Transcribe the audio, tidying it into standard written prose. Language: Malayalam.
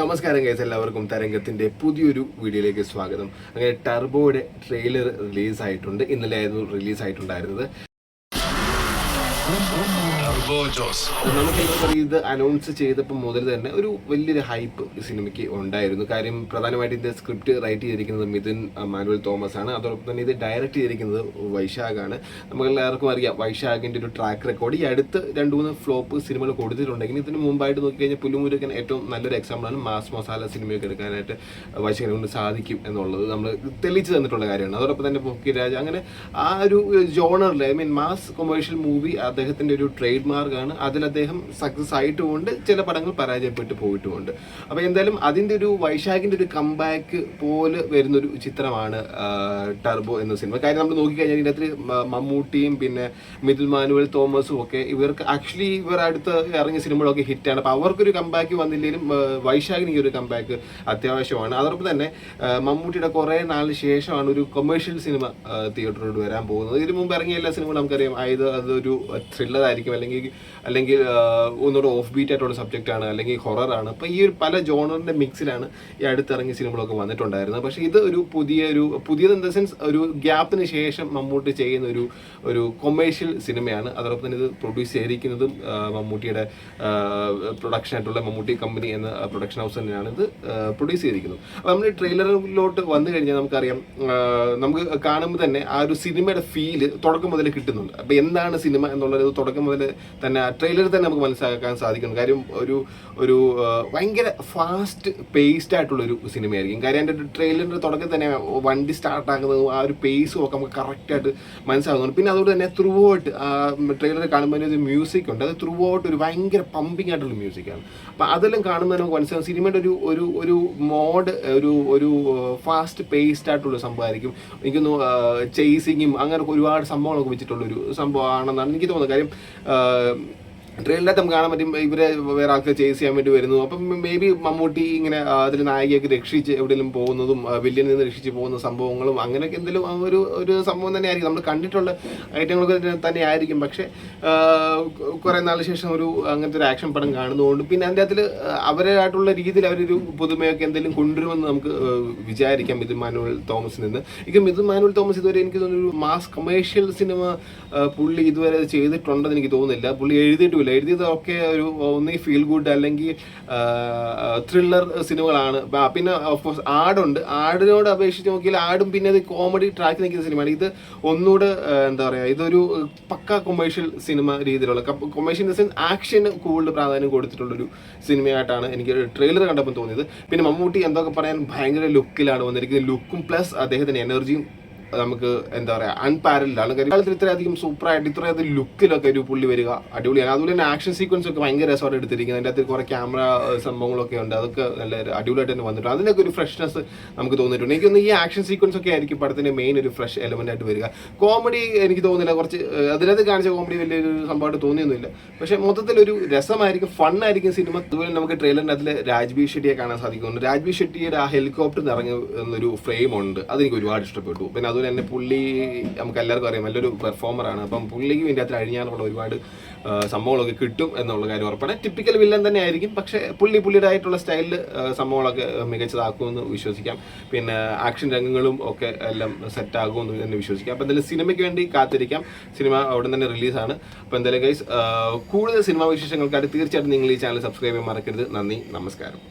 നമസ്കാരം ഗൈസ്, എല്ലാവർക്കും തരംഗത്തിന്റെ പുതിയൊരു വീഡിയോയിലേക്ക് സ്വാഗതം. അങ്ങനെ ടർബോയുടെ ട്രെയിലർ റിലീസായിട്ടുണ്ട്. ഇന്നലെ ആയിരുന്നു റിലീസായിട്ടുണ്ടായിരുന്നത്. നമുക്കെല്ലാവർക്കും ഇത് അനൗൺസ് ചെയ്തപ്പോൾ മുതൽ തന്നെ ഒരു വലിയൊരു ഹൈപ്പ് സിനിമയ്ക്ക് ഉണ്ടായിരുന്നു. കാര്യം പ്രധാനമായിട്ട് ഇതിന്റെ സ്ക്രിപ്റ്റ് റൈറ്റ് ചെയ്തിരിക്കുന്നത് മിഥുൻ മാനുവൽ തോമസ് ആണ്. അതോടൊപ്പം തന്നെ ഇത് ഡയറക്റ്റ് ചെയ്തിരിക്കുന്നത് വൈശാഖാണ്. നമുക്കെല്ലാവർക്കും അറിയാം വൈശാഖിന്റെ ഒരു ട്രാക്ക് റെക്കോർഡ്. ഈ അടുത്ത് 2-3 ഫ്ലോപ്പ് സിനിമകൾ കൊടുത്തിട്ടുണ്ടെങ്കിൽ ഇതിന് മുമ്പായിട്ട് നോക്കിക്കഴിഞ്ഞാൽ പുല്ലുമുരുക്കൻ ഏറ്റവും നല്ലൊരു എക്സാമ്പിളാണ്. മാസ് മസാല സിനിമയൊക്കെ എടുക്കാനായിട്ട് വൈശാഖിനെ കൊണ്ട് സാധിക്കും എന്നുള്ളത് നമ്മൾ തെളിയിച്ചു തന്നിട്ടുള്ള കാര്യമാണ്. അതോടൊപ്പം തന്നെ പൊക്കിരാജ്, അങ്ങനെ ആ ഒരു ജോണറിൽ മാസ് കൊമേഴ്ഷ്യൽ മൂവി അദ്ദേഹത്തിന്റെ ഒരു ട്രേഡ് മാർക്കാണ്. അതിൽ അദ്ദേഹം സക്സസ് ആയിട്ടുമുണ്ട്, ചില പടങ്ങൾ പരാജയപ്പെട്ടു പോയിട്ടുമുണ്ട്. അപ്പോൾ എന്തായാലും അതിൻ്റെ ഒരു വൈശാഖിൻ്റെ ഒരു കംബാക്ക് പോലെ വരുന്നൊരു ചിത്രമാണ് ടർബോ എന്ന സിനിമ. കാര്യം നമ്മൾ നോക്കിക്കഴിഞ്ഞാൽ ഇതിനകത്ത് മമ്മൂട്ടിയും പിന്നെ മിഥുൻ മാനുവൽ തോമസും ഒക്കെ ഇവർ അടുത്ത് ഇറങ്ങിയ സിനിമകളൊക്കെ ഹിറ്റാണ്. അപ്പോൾ അവർക്കൊരു കംബാക്ക് വന്നില്ലെങ്കിലും വൈശാഖിന് ഈ ഒരു കംബാക്ക് അത്യാവശ്യമാണ്. അതോടൊപ്പം തന്നെ മമ്മൂട്ടിയുടെ കുറേ നാളിന് ശേഷമാണ് ഒരു കൊമേഴ്ഷ്യൽ സിനിമ തിയേറ്ററിലോട്ട് വരാൻ പോകുന്നത്. ഇതിനു മുമ്പ് ഇറങ്ങിയ എല്ലാ സിനിമകളും നമുക്കറിയാം അതൊരു ത്രില്ലർ ആയിരിക്കും, അല്ലെങ്കിൽ ഒന്നുകൂടെ ഓഫ് ബീറ്റ് ആയിട്ടുള്ള സബ്ജക്റ്റാണ്, അല്ലെങ്കിൽ ഹൊററാണ്. അപ്പോൾ ഈ ഒരു പല ജോണറിൻ്റെ മിക്സിലാണ് ഈ അടുത്തിറങ്ങിയ സിനിമകളൊക്കെ വന്നിട്ടുണ്ടായിരുന്നത്. പക്ഷേ ഇത് ഒരു പുതിയത് ഇൻ ദ സെൻസ് ഒരു ഗ്യാപ്പിന് ശേഷം മമ്മൂട്ടി ചെയ്യുന്ന ഒരു കൊമേഴ്ഷ്യൽ സിനിമയാണ്. അതോടൊപ്പം തന്നെ ഇത് പ്രൊഡ്യൂസ് ചെയ്തിരിക്കുന്നതും മമ്മൂട്ടിയുടെ പ്രൊഡക്ഷനായിട്ടുള്ള മമ്മൂട്ടി കമ്പനി എന്ന പ്രൊഡക്ഷൻ ഹൗസ് തന്നെയാണ് ഇത് പ്രൊഡ്യൂസ് ചെയ്തിരിക്കുന്നത്. അപ്പോൾ നമ്മൾ ട്രെയിലറിലോട്ട് വന്നു കഴിഞ്ഞാൽ നമുക്കറിയാം, നമുക്ക് കാണുമ്പോൾ തന്നെ ആ ഒരു സിനിമയുടെ ഫീല് തുടക്കം മുതൽ കിട്ടുന്നുണ്ട്. അപ്പോൾ എന്താണ് സിനിമ എന്നുള്ളത് തുടക്കം മുതൽ തന്നെ ട്രെയിലറിൽ തന്നെ നമുക്ക് മനസ്സിലാക്കാൻ സാധിക്കുന്നു. കാര്യം ഒരു ഭയങ്കര ഫാസ്റ്റ് പേസ്ഡ് ആയിട്ടുള്ളൊരു സിനിമയായിരിക്കും. കാര്യം എൻ്റെ ട്രെയിലറിൻ്റെ തുടക്കത്തിൽ തന്നെ വണ്ടി സ്റ്റാർട്ടാക്കുന്നതും ആ ഒരു പേസും ഒക്കെ നമുക്ക് കറക്റ്റായിട്ട് മനസ്സിലാകുന്നുണ്ട്. പിന്നെ അതുകൊണ്ട് തന്നെ ത്രൂ ഔട്ട് ട്രെയിലർ കാണുമ്പോൾ ഒരു മ്യൂസിക് ഉണ്ട്. അത് ത്രൂ ഔട്ട് ഒരു ഭയങ്കര പമ്പിങ് ആയിട്ടുള്ള മ്യൂസിക്കാണ്. അപ്പോൾ അതെല്ലാം കാണുമ്പോൾ നമുക്ക് മനസ്സിലാകും സിനിമയുടെ ഒരു മോഡ് ഒരു ഫാസ്റ്റ് പേസ്ഡ് ആയിട്ടുള്ള സംഭവമായിരിക്കും. എനിക്കൊന്ന് ചേസിങ്ങും അങ്ങനെ ഒരുപാട് സംഭവങ്ങളൊക്കെ വെച്ചിട്ടുള്ളൊരു സംഭവമാണെന്നാണ് എനിക്ക് തോന്നുന്നത്. കാര്യം ട്രെയിലറിനകത്ത് നമുക്ക് കാണാൻ പറ്റും ഇവരെ വേറെ ആൾക്ക് ചേസ് ചെയ്യാൻ വേണ്ടി വരുന്നു. അപ്പം മേ ബി മമ്മൂട്ടി ഇങ്ങനെ അതിൽ നായികയൊക്കെ രക്ഷിച്ച് എവിടെയെങ്കിലും പോകുന്നതും വില്യനിൽ നിന്ന് രക്ഷിച്ച് പോകുന്ന സംഭവങ്ങളും അങ്ങനെയൊക്കെ എന്തെങ്കിലും ഒരു സംഭവം തന്നെ ആയിരിക്കും. നമ്മൾ കണ്ടിട്ടുള്ള ഐറ്റങ്ങളൊക്കെ തന്നെ ആയിരിക്കും. പക്ഷേ കുറേ നാളിന് ശേഷം അങ്ങനത്തെ ഒരു ആക്ഷൻ പടം കാണുന്നതുകൊണ്ട് പിന്നെ അതിൻ്റെ അതിൽ അവരായിട്ടുള്ള രീതിയിൽ അവരൊരു പുതുമയൊക്കെ എന്തെങ്കിലും കൊണ്ടുവരുമെന്ന് നമുക്ക് വിചാരിക്കാം മിഥുൻ മാനുവൽ തോമസിൽ നിന്ന്. മിഥുൻ മാനുവൽ തോമസ് ഇതുവരെ എനിക്ക് തോന്നുന്നു ഒരു മാസ് കൊമേഴ്ഷ്യൽ സിനിമ പുള്ളി ഇതുവരെ ചെയ്തിട്ടുണ്ടെന്ന് എനിക്ക് തോന്നുന്നില്ല. പുള്ളി എഴുതിയതൊക്കെ ഒന്നീ ഫീൽ ഗുഡ് അല്ലെങ്കിൽ ത്രില്ലർ സിനിമകളാണ്. പിന്നെ ഓഫ്കോഴ്സ് ആടിനോട് അപേക്ഷിച്ച് നോക്കിയാൽ ആടും പിന്നെ അത് കോമഡി ട്രാക്ക് നിൽക്കുന്ന സിനിമയാണ്. ഇത് ഒന്നുകൂടെ എന്താ പറയുക, ഇതൊരു പക്ക കൊമേഴ്ഷ്യൽ സിനിമ രീതിയിലുള്ള commercial in the sense action കൂടുതൽ പ്രാധാന്യം കൊടുത്തിട്ടുള്ളൊരു സിനിമയായിട്ടാണ് എനിക്ക് ട്രെയിലർ കണ്ടപ്പോൾ തോന്നിയത്. പിന്നെ മമ്മൂട്ടി എന്തൊക്കെ പറയാൻ ഭയങ്കര ലുക്കിലാണ് വന്നിരിക്കുന്നത്. ലുക്കും പ്ലസ് അദ്ദേഹത്തിൻ്റെ എനർജിയും നമുക്ക് എന്താ പറയുക അൺപാരൽഡ് ആണ്. കാലത്തിൽ ഇത്രയധികം സൂപ്പറായിട്ട് ഇത്രയധികം ലുക്കിലൊക്കെ ഒരു പുള്ളി വരിക അടിപൊളിയാണ്. അതുപോലെ തന്നെ ആക്ഷൻ സീക്വൻസ് ഒക്കെ ഭയങ്കര രസമായിട്ട് എടുത്തിരിക്കുന്നത്. അതിൻ്റെ അകത്ത് കുറേ ക്യാമറ സംഭവങ്ങളൊക്കെ ഉണ്ട്. അതൊക്കെ നല്ല അടിപൊളിയായിട്ട് തന്നെ വന്നിട്ടുണ്ട്. അതിനൊക്കെ ഒരു ഫ്രഷ്നെസ് നമുക്ക് തോന്നിയിട്ടുണ്ട്. എനിക്കൊന്ന് ഈ ആക്ഷൻ സീക്വൻസ് ഒക്കെ ആയിരിക്കും പടത്തിൻ്റെ മെയിൻ ഒരു ഫ്രഷ് എലമെന്റ് ആയിട്ട് വരിക. കോമഡി എനിക്ക് തോന്നുന്നില്ല, കുറച്ച് അതിനകത്ത് കാണിച്ച കോമഡി വലിയൊരു സംഭവമായിട്ട് തോന്നിയൊന്നുമില്ല. പക്ഷേ മൊത്തത്തിലൊരു രസമായിരിക്കും, ഫണ്ണായിരിക്കും സിനിമ. അതുപോലെ നമുക്ക് ട്രെയിലറിൻ്റെ അതിൽ രാജ്ബി ഷെട്ടിയെ കാണാൻ സാധിക്കുന്നുണ്ട്. രാജ്ബി ഷെട്ടിയുടെ ആ ഹെലികോപ്റ്ററിൽ ഇറങ്ങുന്നൊരു ഫ്രെയിം ഉണ്ട്, അതെനിക്ക് ഒരുപാട് ഇഷ്ടപ്പെട്ടു. പിന്നെ അതുപോലെ തന്നെ പുള്ളി നമുക്ക് എല്ലാവർക്കും അറിയാം നല്ലൊരു പെർഫോമറാണ്. അപ്പം പുള്ളിക്ക് വേണ്ടി അത്ര അഴിഞ്ഞാനുള്ള ഒരുപാട് സംഭവങ്ങളൊക്കെ കിട്ടും എന്നുള്ള കാര്യം ഉറപ്പാണ്. ടിപ്പിക്കൽ വില്ലൻ തന്നെ ആയിരിക്കും, പക്ഷേ പുള്ളിയുടെ ആയിട്ടുള്ള സ്റ്റൈലിൽ സംഭവങ്ങളൊക്കെ മികച്ചതാക്കുമെന്ന് വിശ്വസിക്കാം. പിന്നെ ആക്ഷൻ രംഗങ്ങളും ഒക്കെ എല്ലാം സെറ്റാകുമെന്ന് തന്നെ വിശ്വസിക്കാം. അപ്പോൾ എന്തായാലും സിനിമയ്ക്ക് വേണ്ടി കാത്തിരിക്കാം. സിനിമ അവിടെ തന്നെ റിലീസാണ്. അപ്പോൾ എന്തായാലും ഗൈസ്, കൂടുതൽ സിനിമാ വിശേഷങ്ങൾക്കായിട്ട് തീർച്ചയായിട്ടും നിങ്ങൾ ഈ ചാനൽ സബ്സ്ക്രൈബ് ചെയ്യാൻ മറക്കരുത്. നന്ദി, നമസ്കാരം.